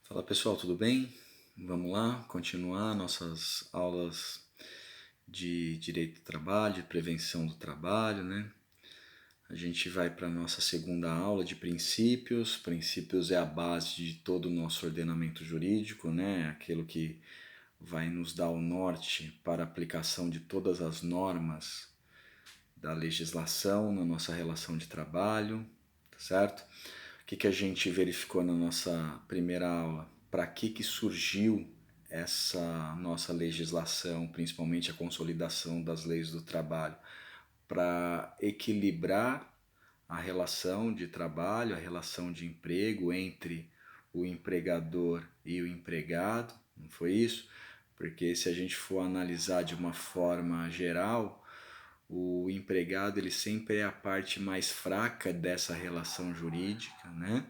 Fala pessoal, tudo bem? Vamos lá continuar nossas aulas de direito do trabalho, de prevenção do trabalho, né? A gente vai para a nossa segunda aula de princípios. Princípios é a base de todo o nosso ordenamento jurídico, né? Aquilo que vai nos dar o norte para a aplicação de todas as normas da legislação na nossa relação de trabalho, tá certo? O que a gente verificou na nossa primeira aula? Para que surgiu essa nossa legislação, principalmente a consolidação das leis do trabalho? Para equilibrar a relação de trabalho, a relação de emprego entre o empregador e o empregado, não foi isso? Porque se a gente for analisar de uma forma geral, o empregado ele sempre é a parte mais fraca dessa relação jurídica, né?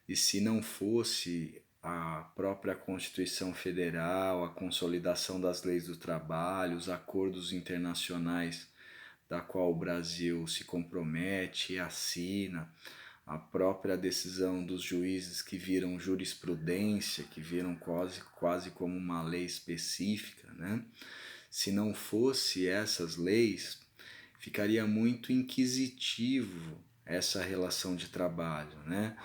E se não fosse a própria Constituição Federal, a consolidação das leis do trabalho, os acordos internacionais da qual o Brasil se compromete e assina, a própria decisão dos juízes que viram jurisprudência, que viram quase como uma lei específica, né? Se não fosse essas leis, ficaria muito inquisitivo essa relação de trabalho, né?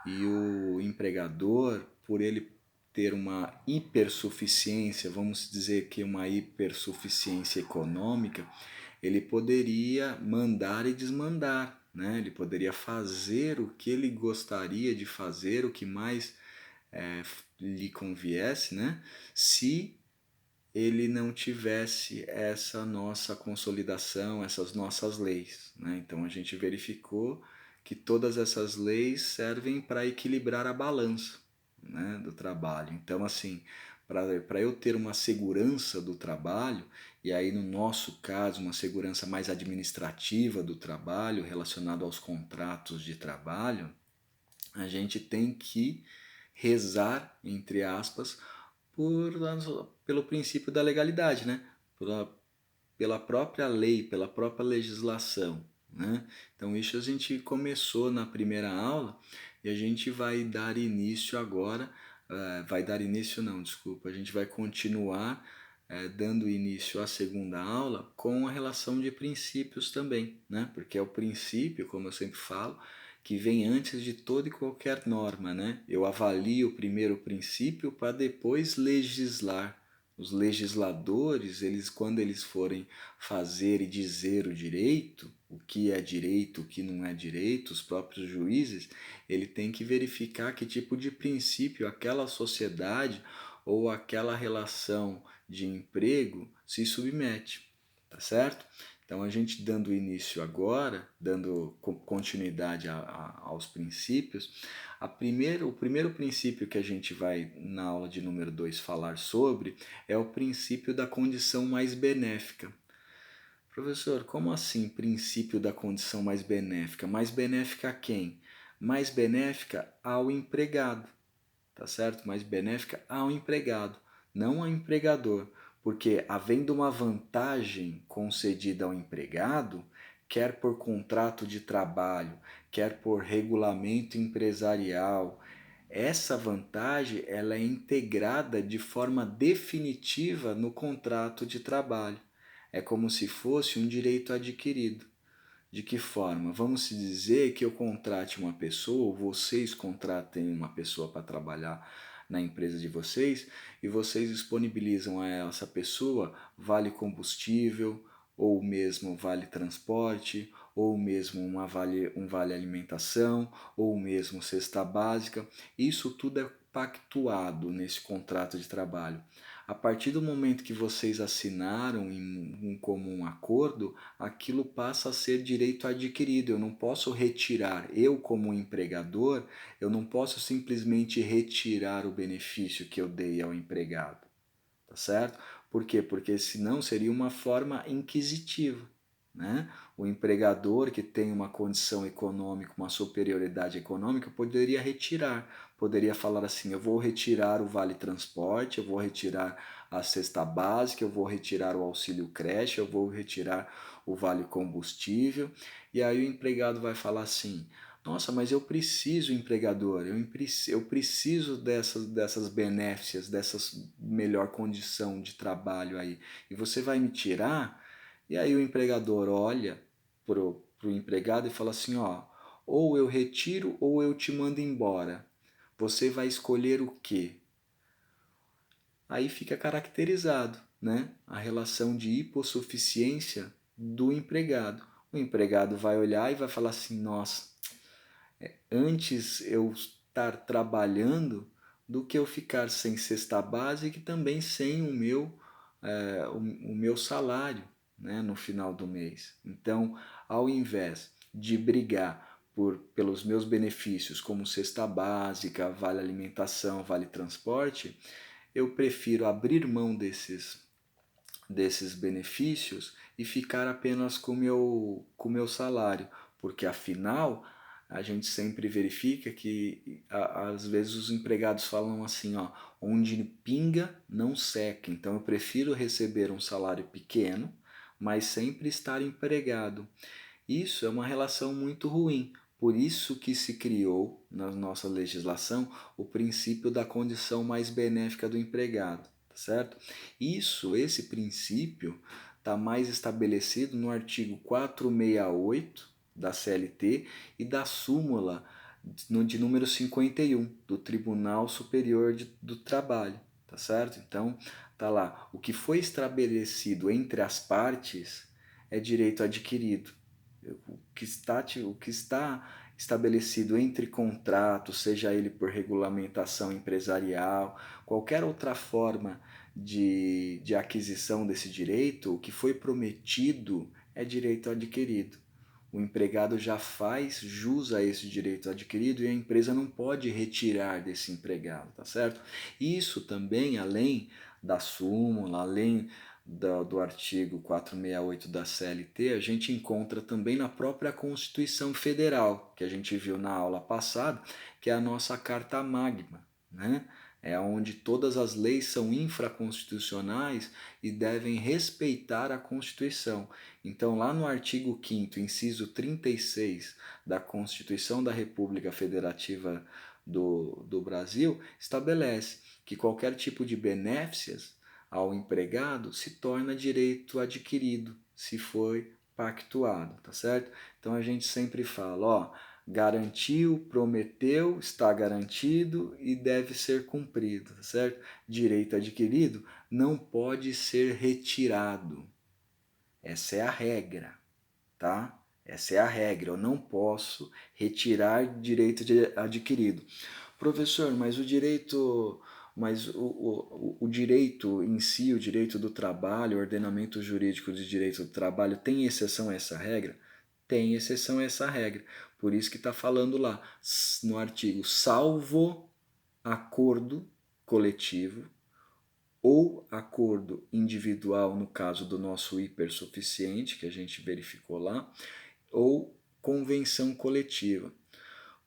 E o empregador, por ele ter uma hipersuficiência, vamos dizer que uma hipersuficiência econômica, ele poderia mandar e desmandar, né? Ele poderia fazer o que ele gostaria de fazer, o que mais lhe conviesse, né? Se ele não tivesse essa nossa consolidação, essas nossas leis, né? Então a gente verificou que todas essas leis servem para equilibrar a balança, né, do trabalho. Então, assim, para eu ter uma segurança do trabalho, e aí no nosso caso, uma segurança mais administrativa do trabalho, relacionado aos contratos de trabalho, a gente tem que rezar, entre aspas, por, pelo princípio da legalidade, né? Pela própria lei, pela própria legislação, né? Então isso a gente começou na primeira aula e a gente vai dar início agora, vai dar início não, desculpa, a gente vai continuar dando início à segunda aula com a relação de princípios também, né? Porque é o princípio, como eu sempre falo, que vem antes de toda e qualquer norma, né? Eu avalio primeiro o princípio para depois legislar. Os legisladores, eles quando eles forem fazer e dizer o que é direito, o que não é direito, os próprios juízes, ele tem que verificar que tipo de princípio aquela sociedade ou aquela relação de emprego se submete, tá certo? Então a gente dando início agora, dando continuidade aos princípios, o primeiro princípio que a gente vai na aula de número 2 falar sobre é o princípio da condição mais benéfica. Professor, como assim princípio da condição mais benéfica? Mais benéfica a quem? Mais benéfica ao empregado, tá certo? Mais benéfica ao empregado, não ao empregador, porque havendo uma vantagem concedida ao empregado, quer por contrato de trabalho, quer por regulamento empresarial, essa vantagem ela é integrada de forma definitiva no contrato de trabalho. É como se fosse um direito adquirido. De que forma? Vamos se dizer que eu contrate uma pessoa, ou vocês contratem uma pessoa para trabalhar na empresa de vocês e vocês disponibilizam a essa pessoa vale combustível, ou mesmo vale transporte, ou mesmo um vale alimentação, ou mesmo cesta básica. Isso tudo é pactuado nesse contrato de trabalho. A partir do momento que vocês assinaram em um comum acordo, aquilo passa a ser direito adquirido. Eu não posso retirar, eu como empregador, eu não posso simplesmente retirar o benefício que eu dei ao empregado, tá certo? Por quê? Porque senão seria uma forma inquisitiva, né? O empregador que tem uma condição econômica, uma superioridade econômica, poderia retirar, poderia falar assim: eu vou retirar o vale transporte, eu vou retirar a cesta básica, eu vou retirar o auxílio creche, eu vou retirar o vale combustível. E aí o empregado vai falar assim: Nossa, mas eu preciso, empregador, eu preciso dessas benéficias, dessas melhor condição de trabalho aí. E você vai me tirar? E aí o empregador olha pro empregado e fala assim, ó, ou eu retiro ou eu te mando embora. Você vai escolher o quê? Aí fica caracterizado, né, a relação de hipossuficiência do empregado. O empregado vai olhar e vai falar assim, nossa, antes eu estar trabalhando do que eu ficar sem cesta básica e também sem o meu salário, né, no final do mês. Então, ao invés de brigar pelos meus benefícios, como cesta básica, vale alimentação, vale transporte, eu prefiro abrir mão desses benefícios e ficar apenas com o meu salário, porque afinal a gente sempre verifica que às vezes os empregados falam assim, ó, onde pinga não seca, então eu prefiro receber um salário pequeno, mas sempre estar empregado. Isso é uma relação muito ruim. Por isso que se criou na nossa legislação o princípio da condição mais benéfica do empregado, tá certo? Esse princípio está mais estabelecido no artigo 468 da CLT e da súmula de número 51 do Tribunal Superior do Trabalho, tá certo? Então, tá lá, o que foi estabelecido entre as partes é direito adquirido. O que está estabelecido entre contratos, seja ele por regulamentação empresarial, qualquer outra forma de aquisição desse direito, o que foi prometido é direito adquirido. O empregado já faz jus a esse direito adquirido e a empresa não pode retirar desse empregado, tá certo? Isso também, além da súmula, além do artigo 468 da CLT, a gente encontra também na própria Constituição Federal, que a gente viu na aula passada, que é a nossa Carta Magna, né? É onde todas as leis são infraconstitucionais e devem respeitar a Constituição. Então, lá no artigo 5º, inciso 36 da Constituição da República Federativa do Brasil, estabelece que qualquer tipo de benéficias ao empregado se torna direito adquirido, se foi pactuado, tá certo? Então a gente sempre fala, ó, garantiu, prometeu, está garantido e deve ser cumprido, tá certo? Direito adquirido não pode ser retirado. Essa é a regra, tá? Essa é a regra. Eu não posso retirar direito adquirido. Professor, mas o direito em si, o direito do trabalho, o ordenamento jurídico de direito do trabalho, tem exceção a essa regra? Tem exceção a essa regra. Por isso que está falando lá no artigo, salvo acordo coletivo ou acordo individual, no caso do nosso hipersuficiente, que a gente verificou lá, ou convenção coletiva.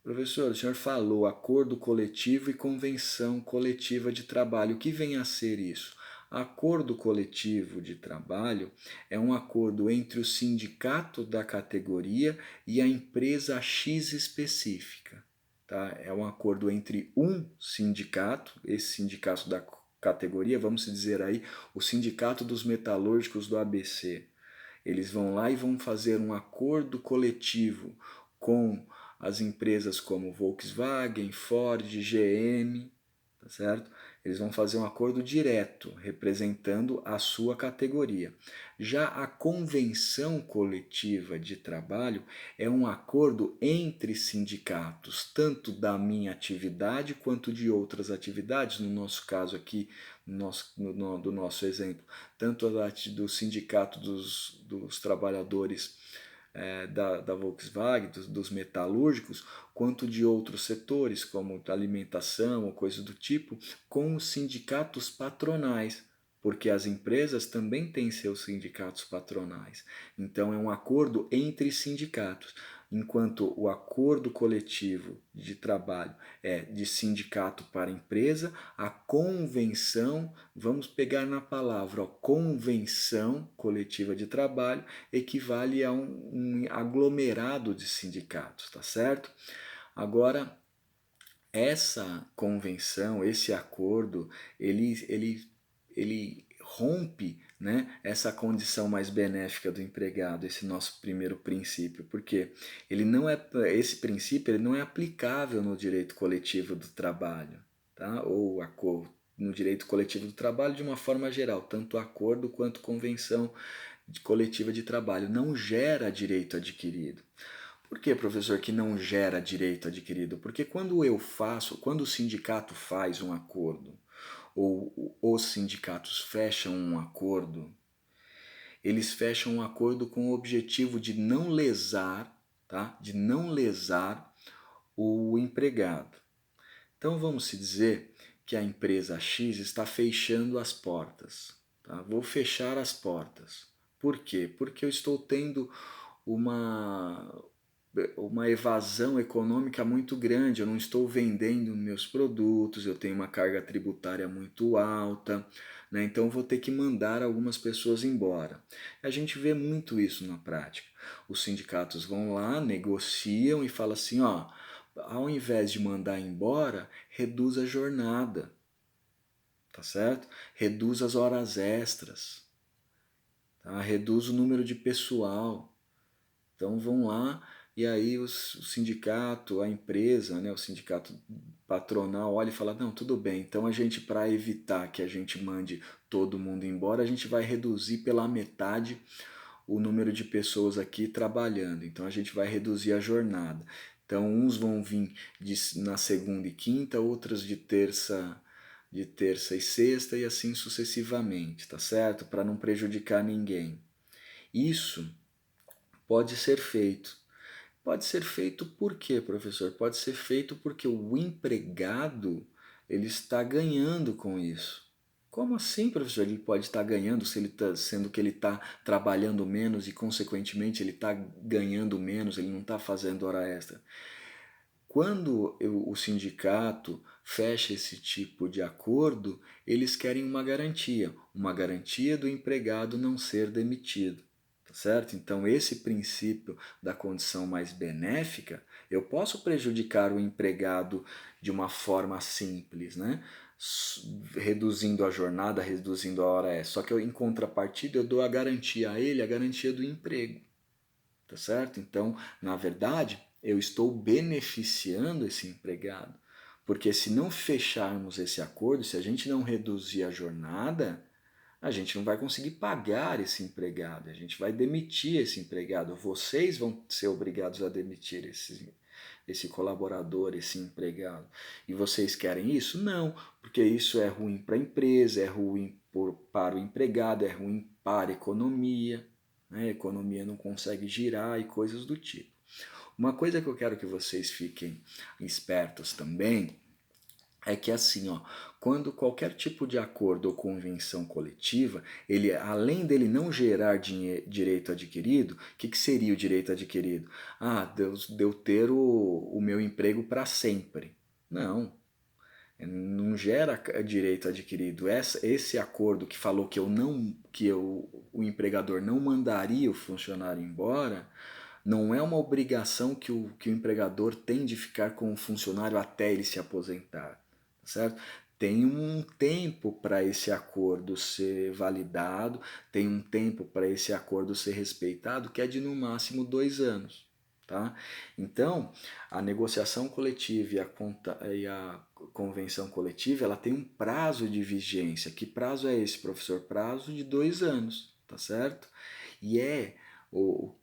Professor, o senhor falou acordo coletivo e convenção coletiva de trabalho. O que vem a ser isso? Acordo coletivo de trabalho é um acordo entre o sindicato da categoria e a empresa X específica. Tá? É um acordo entre um sindicato, esse sindicato da categoria, vamos dizer aí, o Sindicato dos Metalúrgicos do ABC. Eles vão lá e vão fazer um acordo coletivo com as empresas como Volkswagen, Ford, GM, tá certo? Eles vão fazer um acordo direto, representando a sua categoria. Já a convenção coletiva de trabalho é um acordo entre sindicatos, tanto da minha atividade quanto de outras atividades, no nosso caso aqui, do nosso exemplo, tanto do sindicato dos trabalhadores da Volkswagen, dos metalúrgicos, quanto de outros setores, como alimentação ou coisa do tipo, com os sindicatos patronais, porque as empresas também têm seus sindicatos patronais. Então é um acordo entre sindicatos. enquanto o acordo coletivo de trabalho é de sindicato para empresa, a convenção, vamos pegar na palavra, ó, convenção coletiva de trabalho equivale a um aglomerado de sindicatos, tá certo? Agora, essa convenção, esse acordo, ele rompe, né, essa condição mais benéfica do empregado, esse nosso primeiro princípio, porque esse princípio ele não é aplicável no direito coletivo do trabalho, tá? Ou no direito coletivo do trabalho de uma forma geral, tanto acordo quanto convenção coletiva de trabalho não gera direito adquirido. Por que, professor, que não gera direito adquirido? Porque quando o sindicato faz um acordo, ou os sindicatos fecham um acordo, eles fecham um acordo com o objetivo de não lesar, tá? De não lesar o empregado. Então vamos se dizer que a empresa X está fechando as portas, tá? Vou fechar as portas. Por quê? Porque eu estou tendo uma uma evasão econômica muito grande, eu não estou vendendo meus produtos, eu tenho uma carga tributária muito alta, né? Então vou ter que mandar algumas pessoas embora. A gente vê muito isso na prática. Os sindicatos vão lá, negociam e falam assim, ó, ao invés de mandar embora, reduz a jornada, tá certo? Reduz as horas extras, tá? Reduz o número de pessoal. Então vão lá e aí o sindicato, a empresa, né, o sindicato patronal olha e fala, não, tudo bem, então a gente, para evitar que a gente mande todo mundo embora, a gente vai reduzir pela metade o número de pessoas aqui trabalhando, então a gente vai reduzir a jornada. Então uns vão vir na segunda e quinta, outras de terça e sexta e assim sucessivamente, tá certo? Para não prejudicar ninguém. Isso pode ser feito. Pode ser feito por quê, professor? Pode ser feito porque o empregado ele está ganhando com isso. Como assim, professor? Ele pode estar ganhando se ele sendo que ele está trabalhando menos e, consequentemente, ele está ganhando menos, ele não está fazendo hora extra. Quando o sindicato fecha esse tipo de acordo, eles querem uma garantia do empregado não ser demitido. Certo? Então, esse princípio da condição mais benéfica, eu posso prejudicar o empregado de uma forma simples, né? Reduzindo a jornada, reduzindo a hora extra. Só que em contrapartida, eu dou a garantia a ele, a garantia do emprego. Tá certo? Então, na verdade, eu estou beneficiando esse empregado. Porque se não fecharmos esse acordo, se a gente não reduzir a jornada, a gente não vai conseguir pagar esse empregado, a gente vai demitir esse empregado, vocês vão ser obrigados a demitir esse colaborador, esse empregado. E vocês querem isso? Não, porque isso é ruim para a empresa, é ruim para o empregado, é ruim para a economia, né? A economia não consegue girar e coisas do tipo. Uma coisa que eu quero que vocês fiquem espertos também é que assim, ó, quando qualquer tipo de acordo ou convenção coletiva, ele, além dele não gerar direito adquirido, o que seria o direito adquirido? Ah, de eu ter o meu emprego para sempre. Não gera direito adquirido. Esse acordo que falou que o empregador não mandaria o funcionário embora, não é uma obrigação que o empregador tem de ficar com o funcionário até ele se aposentar, certo? Tem um tempo para esse acordo ser validado, tem um tempo para esse acordo ser respeitado, que é de no máximo 2 anos. Tá? Então, a negociação coletiva e a convenção coletiva, ela tem um prazo de vigência. Que prazo é esse, professor? Prazo de 2 anos, tá certo? E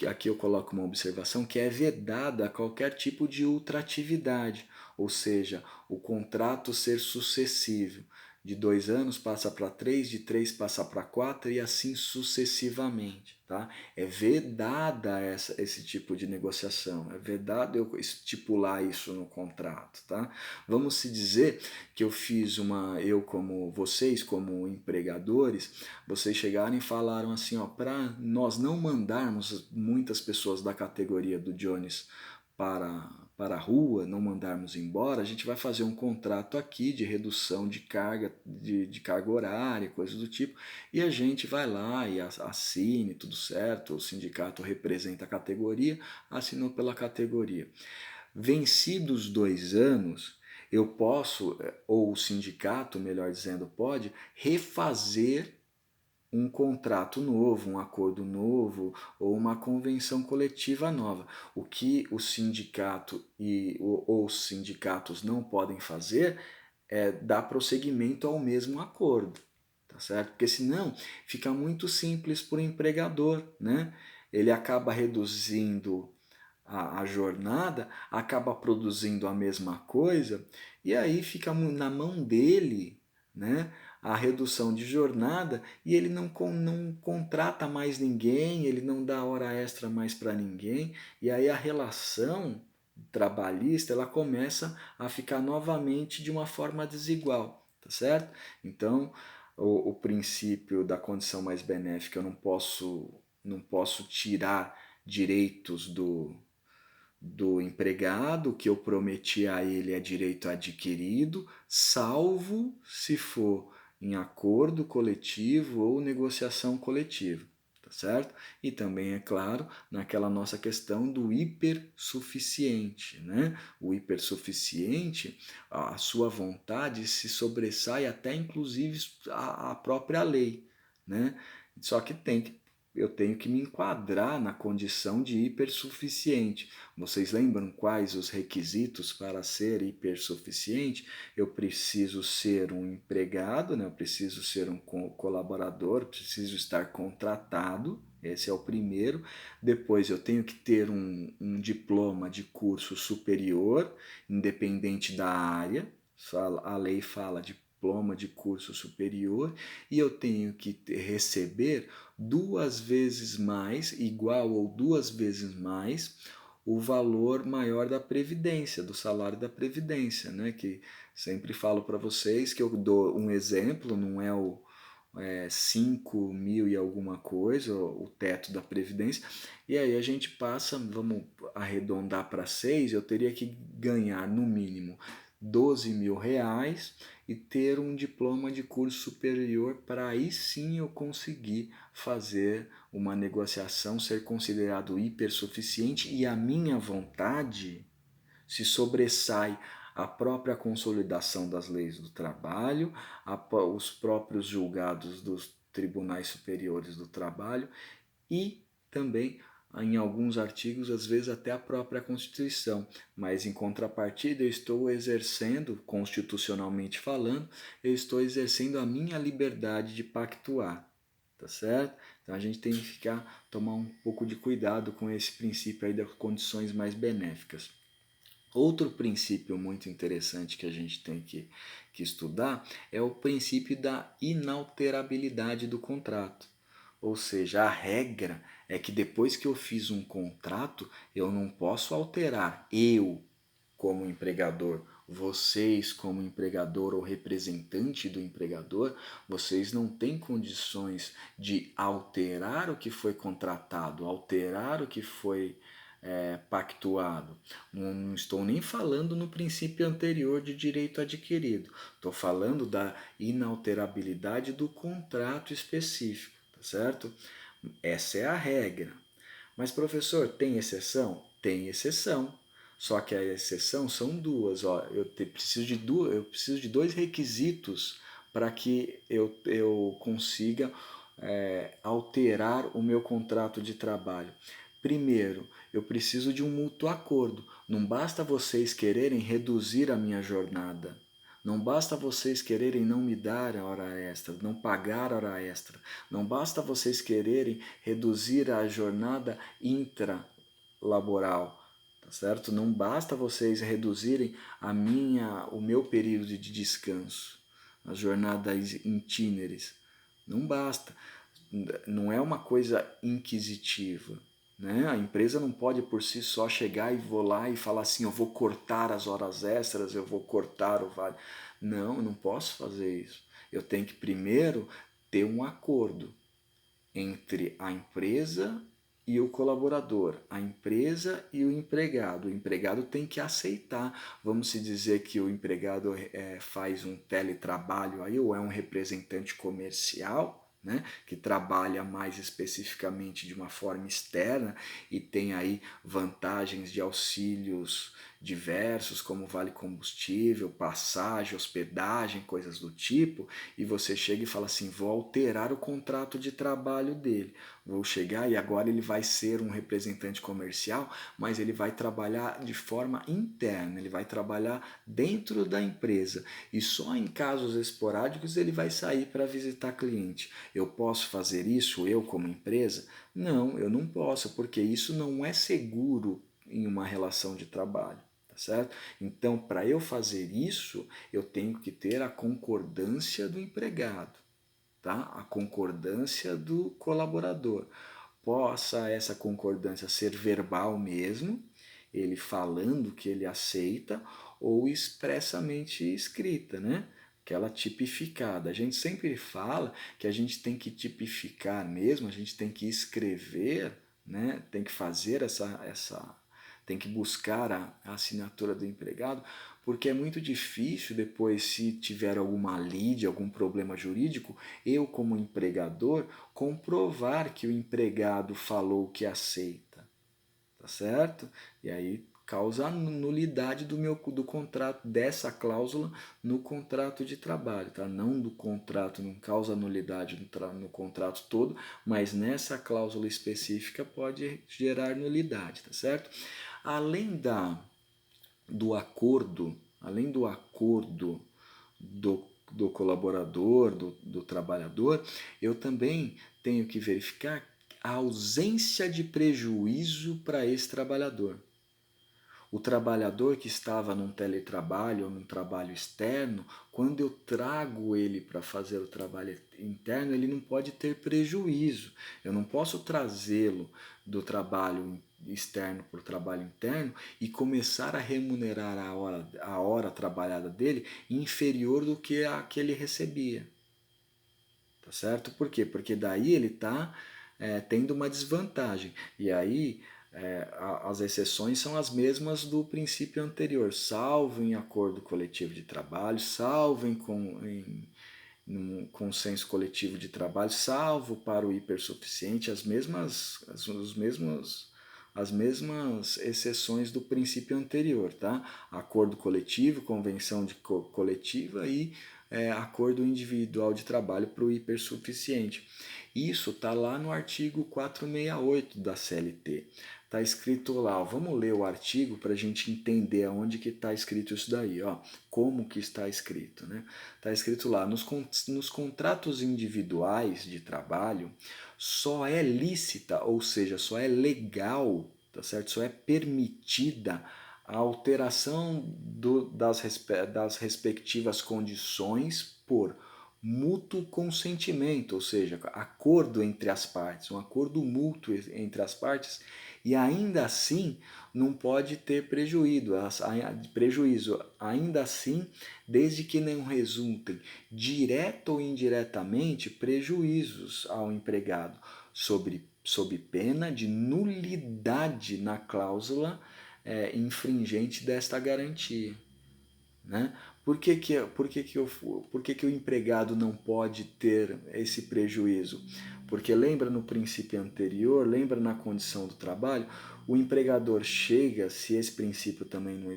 aqui eu coloco uma observação que é vedada a qualquer tipo de ultratividade, ou seja, o contrato ser sucessível. de 2 anos passa para 3, de 3 passa para 4 e assim sucessivamente, tá? É vedada esse tipo de negociação, é vedado eu estipular isso no contrato, tá? Vamos se dizer que eu como vocês, como empregadores, vocês chegaram e falaram assim, ó, para nós não mandarmos muitas pessoas da categoria do Jones para a rua, não mandarmos embora, a gente vai fazer um contrato aqui de redução de carga, de carga horária, coisas do tipo, e a gente vai lá e assine, tudo certo, o sindicato representa a categoria, assinou pela categoria. Vencidos 2 anos, eu posso, ou o sindicato, melhor dizendo, pode refazer um contrato novo, um acordo novo ou uma convenção coletiva nova. O que o sindicato ou os sindicatos não podem fazer é dar prosseguimento ao mesmo acordo, tá certo? Porque senão fica muito simples para o empregador, né? Ele acaba reduzindo a jornada, acaba produzindo a mesma coisa e aí fica na mão dele, né? A redução de jornada e ele não contrata mais ninguém, ele não dá hora extra mais para ninguém e aí a relação trabalhista ela começa a ficar novamente de uma forma desigual, tá certo? Então o princípio da condição mais benéfica eu não posso tirar direitos do empregado, o que eu prometi a ele é direito adquirido, salvo se for em acordo coletivo ou negociação coletiva, tá certo? E também, é claro, naquela nossa questão do hipersuficiente, né? O hipersuficiente, a sua vontade se sobressai até inclusive a própria lei, né? Só que eu tenho que me enquadrar na condição de hipersuficiente. Vocês lembram quais os requisitos para ser hipersuficiente? Eu preciso ser um empregado, né? Eu preciso ser um colaborador, preciso estar contratado, esse é o primeiro. Depois eu tenho que ter um diploma de curso superior, independente da área. A lei fala diploma de curso superior e eu tenho que receber 2 vezes mais, igual ou 2 vezes mais, o valor maior da previdência, do salário da previdência, né? Que sempre falo para vocês que eu dou um exemplo, não é o 5 mil e alguma coisa, o teto da previdência, e aí a gente passa, vamos arredondar para 6, eu teria que ganhar no mínimo 12 mil reais e ter um diploma de curso superior para aí sim eu conseguir fazer uma negociação, ser considerado hipersuficiente e a minha vontade se sobressai a própria consolidação das leis do trabalho, os próprios julgados dos tribunais superiores do trabalho e também em alguns artigos, às vezes até a própria Constituição, mas em contrapartida eu estou exercendo, constitucionalmente falando, eu estou exercendo a minha liberdade de pactuar, tá certo? Então a gente tem que tomar um pouco de cuidado com esse princípio aí das condições mais benéficas. Outro princípio muito interessante que a gente tem que estudar é o princípio da inalterabilidade do contrato. Ou seja, a regra é que depois que eu fiz um contrato, eu não posso alterar. Eu, como empregador, vocês, como empregador ou representante do empregador, vocês não têm condições de alterar o que foi contratado, alterar o que foi pactuado. Não estou nem falando no princípio anterior de direito adquirido, estou falando da inalterabilidade do contrato específico, tá certo? Essa é a regra. Mas, professor, tem exceção? Tem exceção. Só que a exceção são duas. Ó, eu preciso de 2 requisitos para que eu consiga alterar o meu contrato de trabalho. Primeiro, eu preciso de um mútuo acordo. Não basta vocês quererem reduzir a minha jornada. Não basta vocês quererem não me dar a hora extra, não pagar a hora extra. Não basta vocês quererem reduzir a jornada intralaboral, tá certo? Não basta vocês reduzirem o meu período de descanso. as jornadas itineres. Não basta. Não é uma coisa inquisitiva. Né? A empresa não pode por si só chegar e vou lá e falar assim, eu vou cortar as horas extras, eu vou cortar o vale. Não, eu não posso fazer isso. Eu tenho que primeiro ter um acordo entre a empresa e o colaborador, a empresa e o empregado. O empregado tem que aceitar. Vamos se dizer que o empregado faz um teletrabalho aí, ou é um representante comercial, né, que trabalha mais especificamente de uma forma externa e tem aí vantagens de auxílios diversos, como vale combustível, passagem, hospedagem, coisas do tipo, e você chega e fala assim, vou alterar o contrato de trabalho dele, vou chegar e agora ele vai ser um representante comercial, mas ele vai trabalhar de forma interna, ele vai trabalhar dentro da empresa e só em casos esporádicos ele vai sair para visitar cliente. Eu posso fazer isso, eu como empresa? Não, eu não posso, porque isso não é seguro em uma relação de trabalho. Tá certo? Então, para eu fazer isso, eu tenho que ter a concordância do empregado, tá? A concordância do colaborador. Possa essa concordância ser verbal mesmo, ele falando que ele aceita, ou expressamente escrita, né? Aquela tipificada. A gente sempre fala que a gente tem que tipificar mesmo, a gente tem que escrever, né? Tem que fazer tem que buscar a assinatura do empregado, porque é muito difícil depois, se tiver alguma lide, algum problema jurídico, eu como empregador comprovar que o empregado falou que aceita, tá certo? E aí causa a nulidade do contrato, dessa cláusula no contrato de trabalho, tá? Não do contrato, não causa nulidade no contrato todo, mas nessa cláusula específica pode gerar nulidade, tá certo? Além do acordo do colaborador, do trabalhador, eu também tenho que verificar a ausência de prejuízo para esse trabalhador. O trabalhador que estava num teletrabalho ou num trabalho externo, quando eu trago ele para fazer o trabalho interno, ele não pode ter prejuízo. Eu não posso trazê-lo do trabalho externo para o trabalho interno e começar a remunerar a hora trabalhada dele inferior do que a que ele recebia. Tá certo? Por quê? Porque daí ele está tendo uma desvantagem. E aí as exceções são as mesmas do princípio anterior, salvo em acordo coletivo de trabalho, salvo num consenso coletivo de trabalho, salvo para o hipersuficiente, as mesmas exceções do princípio anterior, tá? Acordo coletivo, convenção coletiva e acordo individual de trabalho para o hipersuficiente. Isso está lá no artigo 468 da CLT. Está escrito lá, ó, vamos ler o artigo para a gente entender aonde que está escrito isso daí, ó, como que está escrito, né? Está escrito lá, nos contratos individuais de trabalho, só é lícita, ou seja, só é legal, tá certo? Só é permitida a alteração das respectivas condições por mútuo consentimento, ou seja, acordo entre as partes, um acordo mútuo entre as partes, e ainda assim não pode ter prejuízo, ainda assim, desde que não resultem direto ou indiretamente prejuízos ao empregado, sob pena de nulidade na cláusula infringente desta garantia. Né? Por que o empregado não pode ter esse prejuízo? Porque lembra no princípio anterior, lembra na condição do trabalho, o empregador chega, se esse princípio também não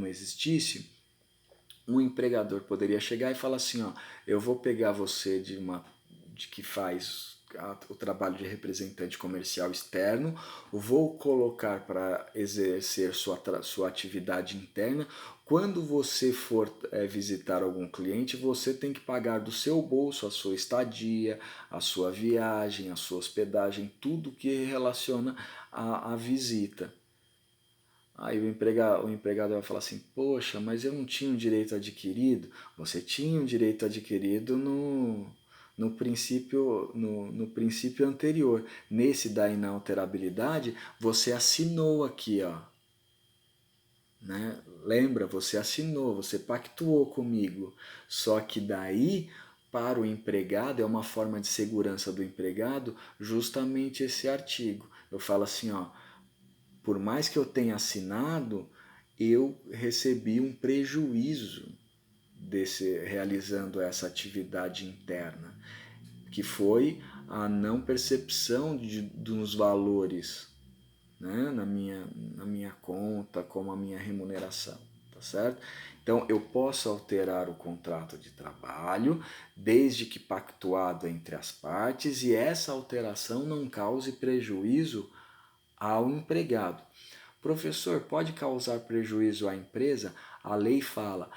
existisse, um empregador poderia chegar e falar assim, ó, eu vou pegar você de que faz o trabalho de representante comercial externo, vou colocar para exercer sua atividade interna. Quando você for visitar algum cliente, você tem que pagar do seu bolso a sua estadia, a sua viagem, a sua hospedagem, tudo que relaciona à visita. Aí o empregado vai falar assim, poxa, mas eu não tinha um direito adquirido. Você tinha um direito adquirido no princípio anterior. Nesse da inalterabilidade, você assinou aqui, ó, né? Lembra, você assinou, você pactuou comigo. Só que daí, para o empregado, é uma forma de segurança do empregado, justamente esse artigo. Eu falo assim, ó, por mais que eu tenha assinado, eu recebi um prejuízo realizando essa atividade interna, que foi a não percepção dos valores, né, na minha conta, como a minha remuneração, tá certo? Então eu posso alterar o contrato de trabalho desde que pactuado entre as partes e essa alteração não cause prejuízo ao empregado. Professor, pode causar prejuízo à empresa? A lei fala,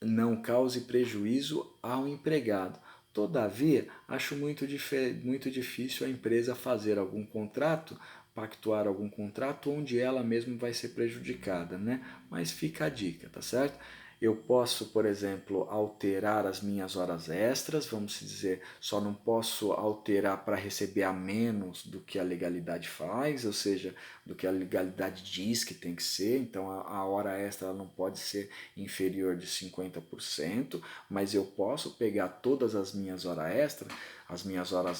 não cause prejuízo ao empregado. Todavia, acho muito difícil a empresa fazer algum contrato, pactuar algum contrato onde ela mesma vai ser prejudicada, né? Mas fica a dica, tá certo? Eu posso, por exemplo, alterar as minhas horas extras, vamos dizer, só não posso alterar para receber a menos do que a legalidade faz, ou seja, do que a legalidade diz que tem que ser, então a hora extra ela não pode ser inferior de 50%, mas eu posso pegar todas as minhas horas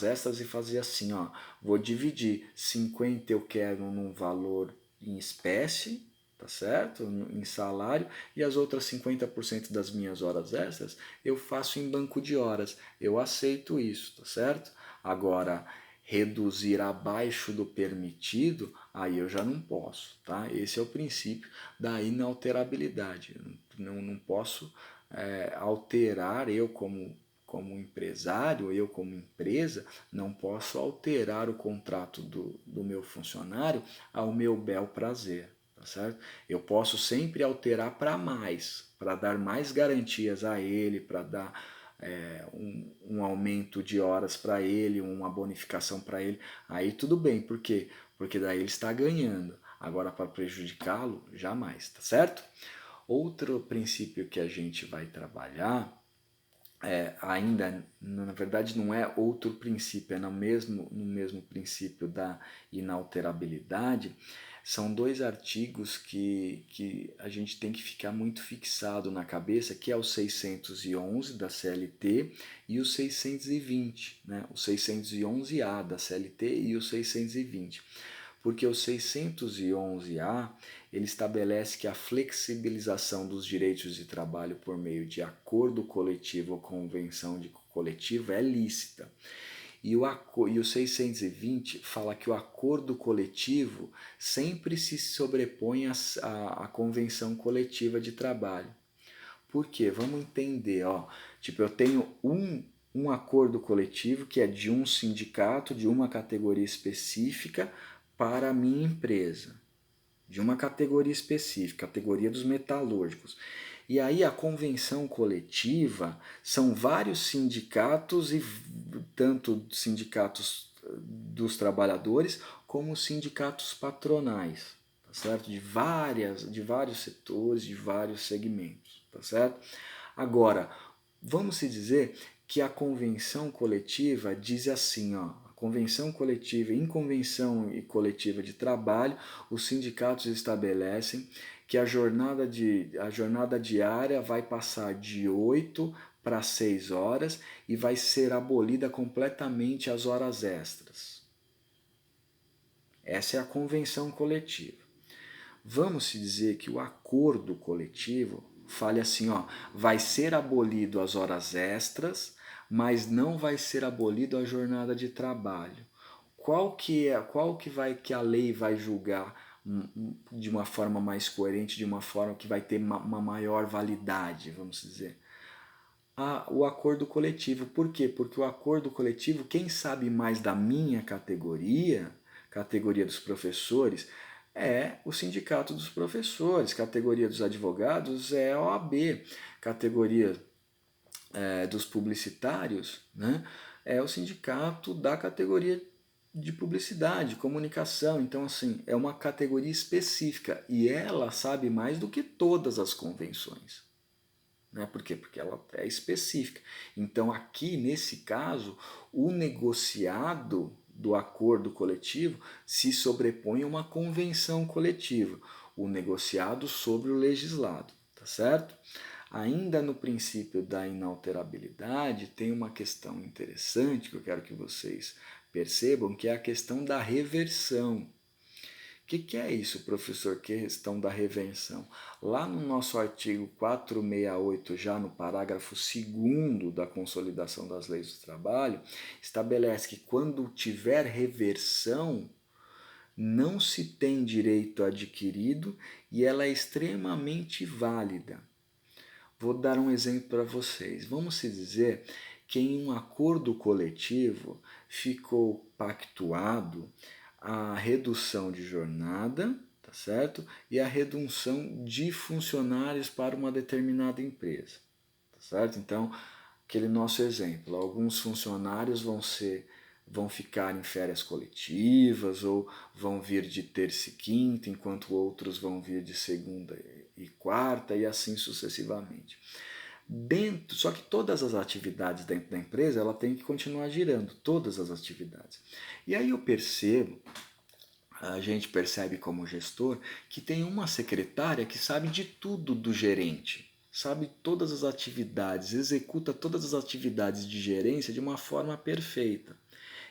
extras e fazer assim, ó, vou dividir 50 eu quero num valor em espécie, tá certo? Em salário, e as outras 50% das minhas horas extras eu faço em banco de horas. Eu aceito isso, tá certo? Agora, reduzir abaixo do permitido, aí eu já não posso, tá? Esse é o princípio da inalterabilidade. Não posso alterar, como empresário, eu como empresa, não posso alterar o contrato do meu funcionário ao meu bel prazer, tá certo? Eu posso sempre alterar para mais, para dar mais garantias a ele, para dar um aumento de horas para ele, uma bonificação para ele, aí tudo bem, por quê? Porque daí ele está ganhando. Agora, para prejudicá-lo, jamais, tá certo? Outro princípio que a gente vai trabalhar, ainda, na verdade, não é outro princípio, é no mesmo princípio da inalterabilidade. São dois artigos que a gente tem que ficar muito fixado na cabeça, que é o 611 da CLT e o 620, né? O 611A da CLT e o 620. Porque o 611A ele estabelece que a flexibilização dos direitos de trabalho por meio de acordo coletivo ou convenção de coletivo é lícita. E o 620 fala que o acordo coletivo sempre se sobrepõe à convenção coletiva de trabalho. Por quê? Vamos entender. Ó. Tipo, eu tenho um acordo coletivo que é de um sindicato, de uma categoria específica para a minha empresa. De uma categoria específica, categoria dos metalúrgicos. E aí a convenção coletiva são vários sindicatos, e tanto sindicatos dos trabalhadores como sindicatos patronais, tá certo? De vários setores, de vários segmentos, tá certo? Agora, vamos se dizer que a convenção coletiva diz assim, ó, convenção coletiva, em convenção e coletiva de trabalho, os sindicatos estabelecem que a jornada diária vai passar de 8 para 6 horas e vai ser abolida completamente as horas extras. Essa é a convenção coletiva. Vamos se dizer que o acordo coletivo fale assim, ó, vai ser abolido as horas extras, mas não vai ser abolido a jornada de trabalho. Qual que a lei vai julgar de uma forma mais coerente, de uma forma que vai ter uma maior validade, vamos dizer? O acordo coletivo. Por quê? Porque o acordo coletivo, quem sabe mais da minha categoria dos professores, é o sindicato dos professores, categoria dos advogados é a OAB, categoria dos publicitários, né, é o sindicato da categoria de publicidade, comunicação. Então, assim, é uma categoria específica e ela sabe mais do que todas as convenções. Né? Por quê? Porque ela é específica. Então, aqui, nesse caso, o negociado do acordo coletivo se sobrepõe a uma convenção coletiva, o negociado sobre o legislado, tá certo? Ainda no princípio da inalterabilidade, tem uma questão interessante que eu quero que vocês percebam, que é a questão da reversão. O que é isso, professor, questão da reversão? Lá no nosso artigo 468, já no parágrafo 2º da Consolidação das Leis do Trabalho, estabelece que quando tiver reversão, não se tem direito adquirido e ela é extremamente válida. Vou dar um exemplo para vocês. Vamos se dizer que em um acordo coletivo ficou pactuado a redução de jornada, tá certo? E a redução de funcionários para uma determinada empresa, tá certo? Então, aquele nosso exemplo, alguns funcionários vão ficar em férias coletivas ou vão vir de terça e quinta, enquanto outros vão vir de segunda e quarta e assim sucessivamente. Só que todas as atividades dentro da empresa ela tem que continuar girando, todas as atividades. E aí eu percebo, a gente percebe como gestor, que tem uma secretária que sabe de tudo do gerente, sabe todas as atividades, executa todas as atividades de gerência de uma forma perfeita.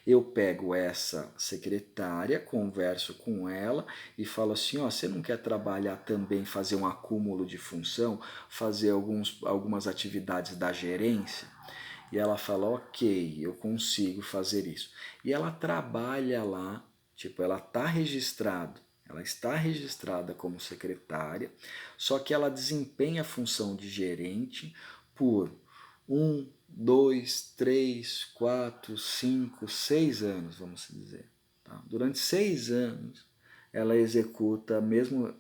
Eu pego essa secretária, converso com ela e falo assim, ó, você não quer trabalhar também, fazer um acúmulo de função, fazer algumas atividades da gerência? E ela fala, ok, eu consigo fazer isso. E ela trabalha lá, tipo, ela está registrada como secretária, só que ela desempenha a função de gerente por 1, 2, 3, 4, 5, 6 anos, vamos dizer. Tá? Durante 6 anos, ela executa, mesmo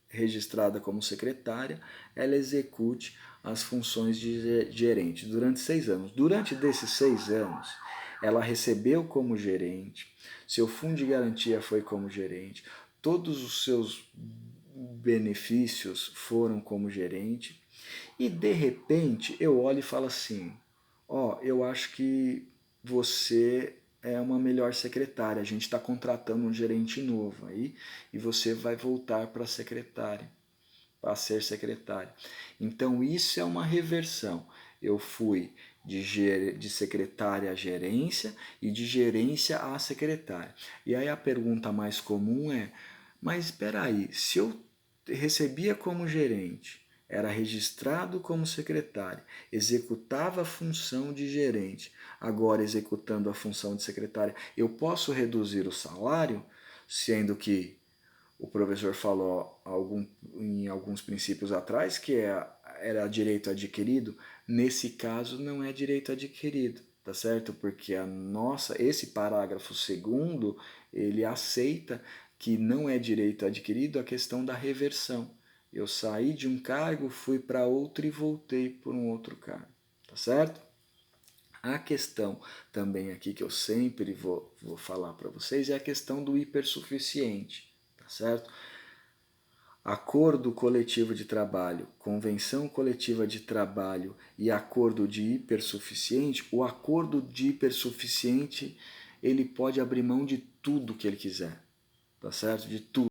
registrada como secretária, ela execute as funções de gerente durante 6 anos. Durante desses 6 anos, ela recebeu como gerente, seu fundo de garantia foi como gerente, todos os seus benefícios foram como gerente, e de repente eu olho e falo assim, ó, eu acho que você é uma melhor secretária, a gente está contratando um gerente novo aí e você vai voltar para secretária, para ser secretária. Então isso é uma reversão. Eu fui de secretária a gerência e de gerência a secretária. E aí a pergunta mais comum é, mas espera aí, se eu recebia como gerente, era registrado como secretário, executava a função de gerente, agora executando a função de secretária, eu posso reduzir o salário, sendo que o professor falou em alguns princípios atrás que era direito adquirido, nesse caso não é direito adquirido, tá certo? Porque esse parágrafo 2º, ele aceita que não é direito adquirido a questão da reversão. Eu saí de um cargo, fui para outro e voltei por um outro cargo, tá certo? A questão também aqui que eu sempre vou falar para vocês é a questão do hipersuficiente, tá certo? Acordo coletivo de trabalho, convenção coletiva de trabalho e acordo de hipersuficiente, o acordo de hipersuficiente ele pode abrir mão de tudo que ele quiser, tá certo? De tudo.